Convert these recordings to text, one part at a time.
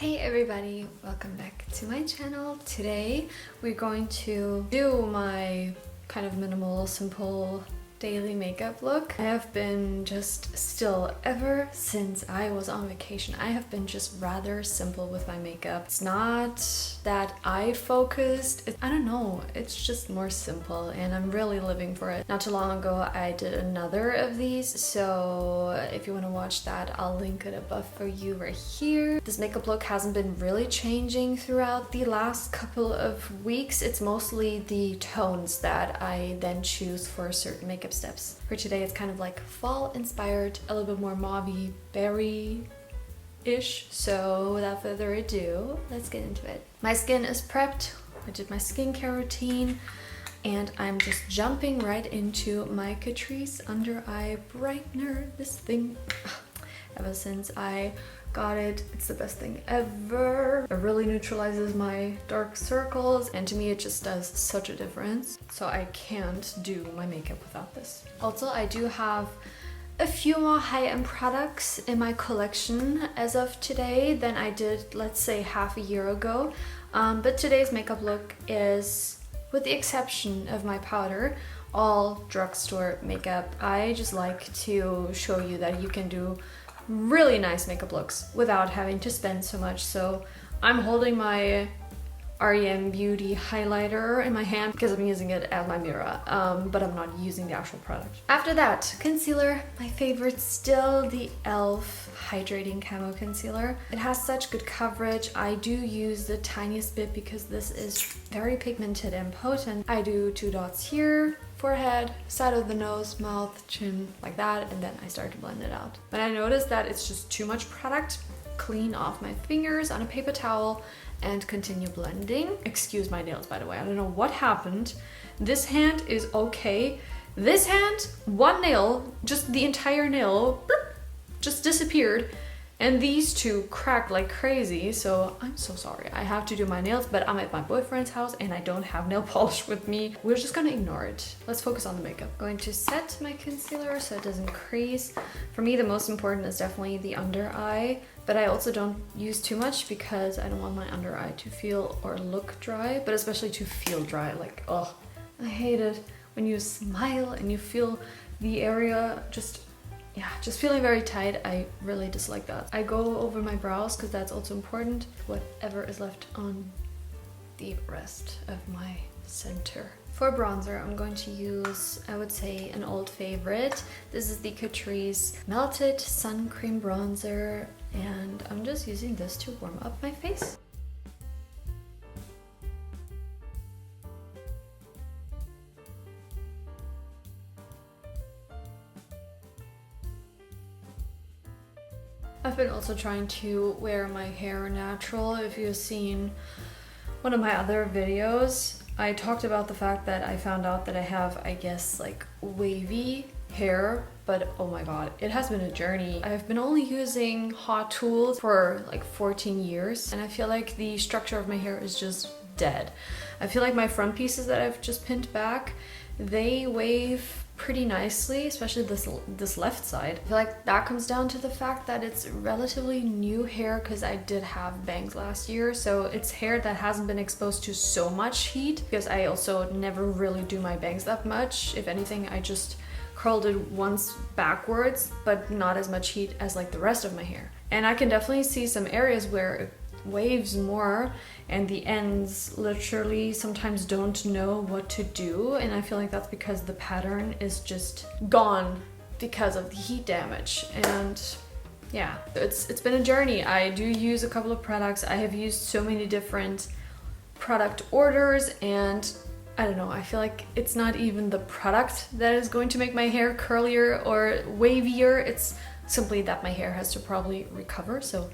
Hey everybody, welcome back to my channel. Today we're going to do my kind of minimal, simple daily makeup look. I have been just still, ever since I was on vacation, I have been just rather simple with my makeup. It's not that eye focused, I don't know, it's just more simple and I'm really living for it. Not too long ago I did another of these, so if you want to watch that, I'll link it above for you right here. This makeup look hasn't been really changing throughout the last couple of weeks. It's mostly the tones that I then choose for certain makeup steps. For today it's kind of like fall inspired, a little bit more mauvey berry-ish. So without further ado, let's get into it. My skin is prepped. I did my skincare routine and I'm just jumping right into my Catrice Under Eye Brightener. This thing, ever since I got it, it's the best thing ever. It really neutralizes my dark circles and to me it just does such a difference. So I can't do my makeup without this. Also, I do have a few more high-end products in my collection as of today than I did, let's say, half a year ago. But today's makeup look is, with the exception of my powder, all drugstore makeup. I just like to show you that you can do really nice makeup looks without having to spend so much. So I'm holding my REM Beauty highlighter in my hand because I'm using it as my mirror, but I'm not using the actual product. After that, concealer, my favorite still, the e.l.f. Hydrating Camo Concealer. It has such good coverage. I do use the tiniest bit because this is very pigmented and potent. I do 2 dots here, forehead, side of the nose, mouth, chin, like that, and then I start to blend it out. When I notice that it's just too much product, clean off my fingers on a paper towel and continue blending. Excuse my nails, by the way. I don't know what happened. This hand is okay. This hand, one nail, just the entire nail, just disappeared. And these two cracked like crazy, so I'm so sorry. I have to do my nails, but I'm at my boyfriend's house and I don't have nail polish with me. We're just gonna ignore it. Let's focus on the makeup. Going to set my concealer so it doesn't crease. For me, the most important is definitely the under eye, but I also don't use too much because I don't want my under eye to feel or look dry, but especially to feel dry. Like, oh, I hate it when you smile and you feel the area just feeling very tight. I really dislike that. I go over my brows because that's also important. Whatever is left on the rest of my center. For bronzer, I'm going to use, I would say, an old favorite. This is the Catrice Melted Sun Cream Bronzer, and I'm just using this to warm up my face. I've been also trying to wear my hair natural. If you've seen one of my other videos, I talked about the fact that I found out that I have, I guess, like wavy hair, but oh my god, it has been a journey. I've been only using hot tools for like 14 years and I feel like the structure of my hair is just dead. I feel like my front pieces that I've just pinned back, they wave pretty nicely, especially this left side. I feel like that comes down to the fact that it's relatively new hair because I did have bangs last year, so it's hair that hasn't been exposed to so much heat because I also never really do my bangs that much. If anything, I just curled it once backwards, but not as much heat as like the rest of my hair. And I can definitely see some areas where it waves more and the ends literally sometimes don't know what to do, and I feel like that's because the pattern is just gone because of the heat damage. And yeah, it's been a journey. I do use a couple of products. I have used so many different product orders and I don't know, I feel like it's not even the product that is going to make my hair curlier or wavier. It's simply that my hair has to probably recover. So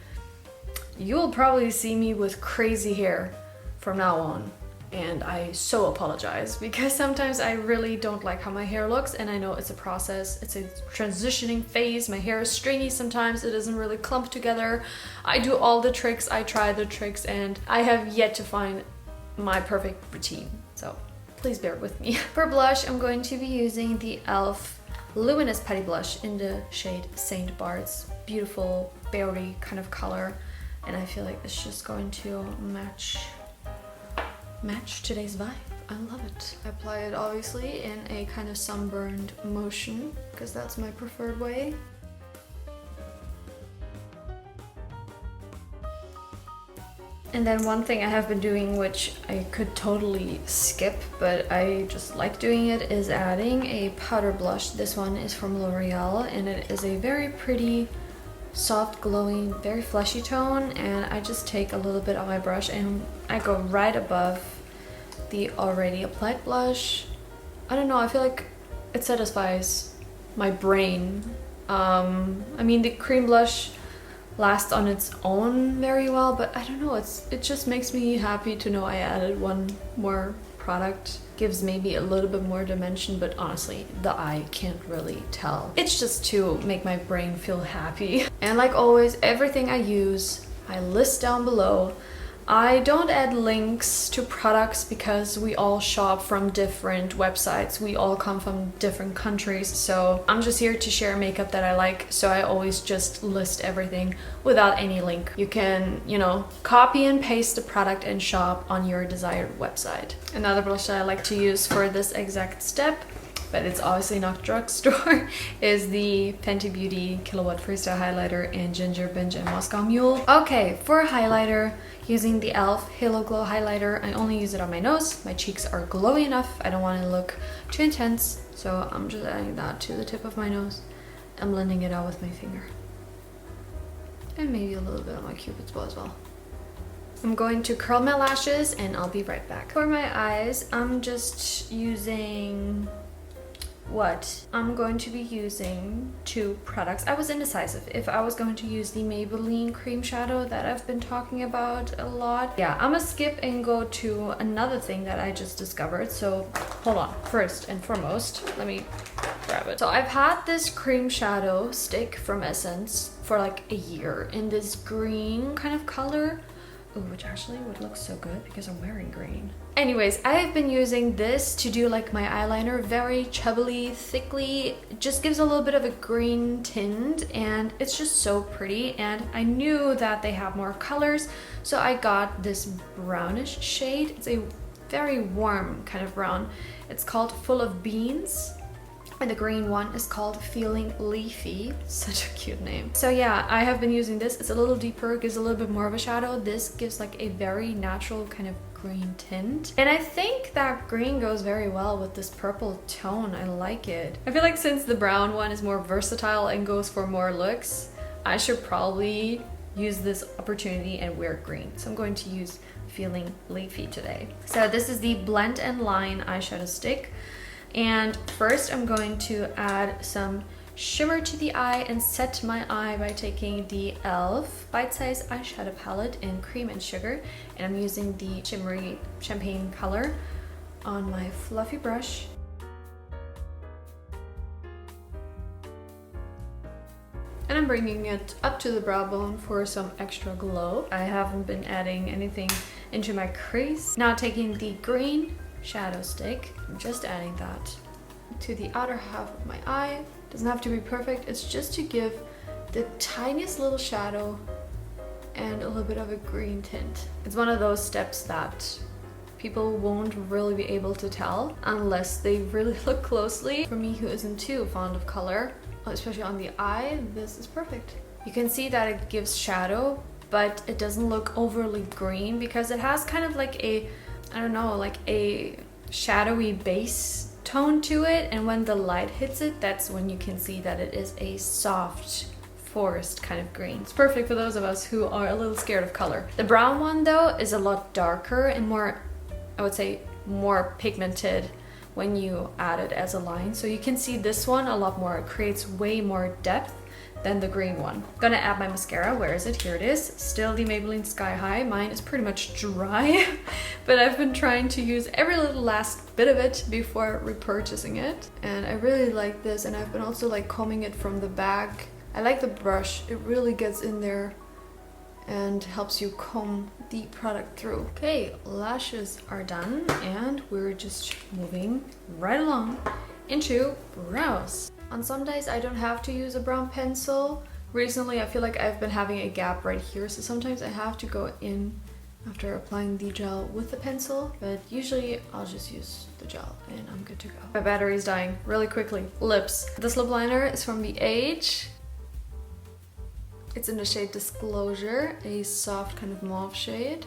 you'll probably see me with crazy hair from now on, and I so apologize because sometimes I really don't like how my hair looks, and I know it's a process, it's a transitioning phase. My hair is stringy sometimes, it doesn't really clump together. I do all the tricks, I try the tricks, and I have yet to find my perfect routine, so please bear with me. For blush, I'm going to be using the e.l.f. Luminous Putty Blush in the shade Saint Barts. Beautiful berry kind of color. and I feel like it's just going to match today's vibe. I love it. I apply it obviously in a kind of sunburned motion because that's my preferred way. And then one thing I have been doing, which I could totally skip, but I just like doing it, is adding a powder blush. This one is from L'Oreal, and it is a very pretty, soft, glowing, very fleshy tone. And I just take a little bit on my brush and I go right above the already applied blush. I don't know, I feel like it satisfies my brain. I mean, the cream blush lasts on its own very well, but I don't know, it just makes me happy to know I added one more product. Gives maybe a little bit more dimension, but honestly, the eye can't really tell. It's just to make my brain feel happy. And like always, everything I use, I list down below. I don't add links to products because we all shop from different websites. We all come from different countries. So I'm just here to share makeup that I like. So I always just list everything without any link. You can, you know, copy and paste the product and shop on your desired website. Another blush that I like to use for this exact step, but it's obviously not drugstore, is the Fenty Beauty Kilowatt Freestyle Highlighter in Ginger Binge and Moscow Mule. Okay, for a highlighter, using the e.l.f. Halo Glow Highlighter. I only use it on my nose. My cheeks are glowy enough. I don't want to look too intense, so I'm just adding that to the tip of my nose. I'm blending it out with my finger. And maybe a little bit on my cupid's bow as well. I'm going to curl my lashes and I'll be right back. For my eyes, I'm just using... I'm going to be using two products. I was indecisive if I was going to use the Maybelline cream shadow that I've been talking about a lot. Yeah, I'm gonna skip and go to another thing that I just discovered. So hold on, first and foremost, let me grab it. So I've had this cream shadow stick from Essence for like a year in this green kind of color. Ooh, which actually would look so good because I'm wearing green. Anyways, I have been using this to do like my eyeliner very chubbily, thickly. It just gives a little bit of a green tint and it's just so pretty. And I knew that they have more colors, so I got this brownish shade. It's a very warm kind of brown. It's called Full of Beans. And the green one is called Feeling Leafy. Such a cute name. So yeah, I have been using this. It's a little deeper, gives a little bit more of a shadow. This gives like a very natural kind of green tint. And I think that green goes very well with this purple tone. I like it. I feel like since the brown one is more versatile and goes for more looks, I should probably use this opportunity and wear green. So I'm going to use Feeling Leafy today. So this is the Blend and Line eyeshadow stick. And first I'm going to add some shimmer to the eye and set my eye by taking the e.l.f. Bite Size Eyeshadow Palette in Cream and Sugar. And I'm using the shimmery champagne color on my fluffy brush. And I'm bringing it up to the brow bone for some extra glow. I haven't been adding anything into my crease. Now taking the green shadow stick, I'm just adding that to the outer half of my eye. Doesn't have to be perfect, it's just to give the tiniest little shadow and a little bit of a green tint. It's one of those steps that people won't really be able to tell unless they really look closely. For me, who isn't too fond of color, especially on the eye, this is perfect. You can see that it gives shadow, but it doesn't look overly green because it has kind of like a, I don't know, like a shadowy base tone to it, and when the light hits it, that's when you can see that it is a soft forest kind of green. It's perfect for those of us who are a little scared of color. The brown one though is a lot darker and more, I would say, more pigmented when you add it as a line. So you can see this one a lot more. It creates way more depth than the green one. Gonna add my mascara. Where is it? Here it is. Still the Maybelline Sky High. Mine is pretty much dry, but I've been trying to use every little last bit of it before repurchasing it. And I really like this, and I've been also like combing it from the back. I like the brush. It really gets in there and helps you comb the product through. Okay, lashes are done, and we're just moving right along into brows. On some days I don't have to use a brown pencil Recently, I feel like I've been having a gap right here, so sometimes I have to go in after applying the gel with the pencil, but usually I'll just use the gel and I'm good to go. My battery's dying really quickly. Lips. This lip liner is from The Age. It's in the shade Disclosure, a soft kind of mauve shade.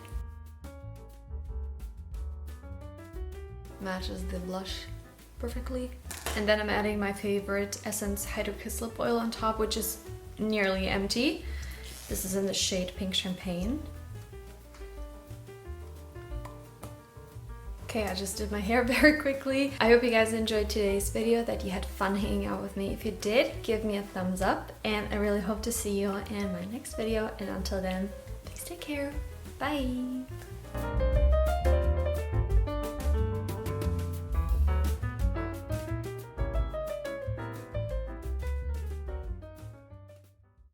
Matches the blush perfectly. And then I'm adding my favorite Essence Hydro Kiss Lip Oil on top, which is nearly empty. This is in the shade Pink Champagne. Okay, I just did my hair very quickly. I hope you guys enjoyed today's video, that you had fun hanging out with me. If you did, give me a thumbs up, and I really hope to see you in my next video. And until then, please take care. Bye!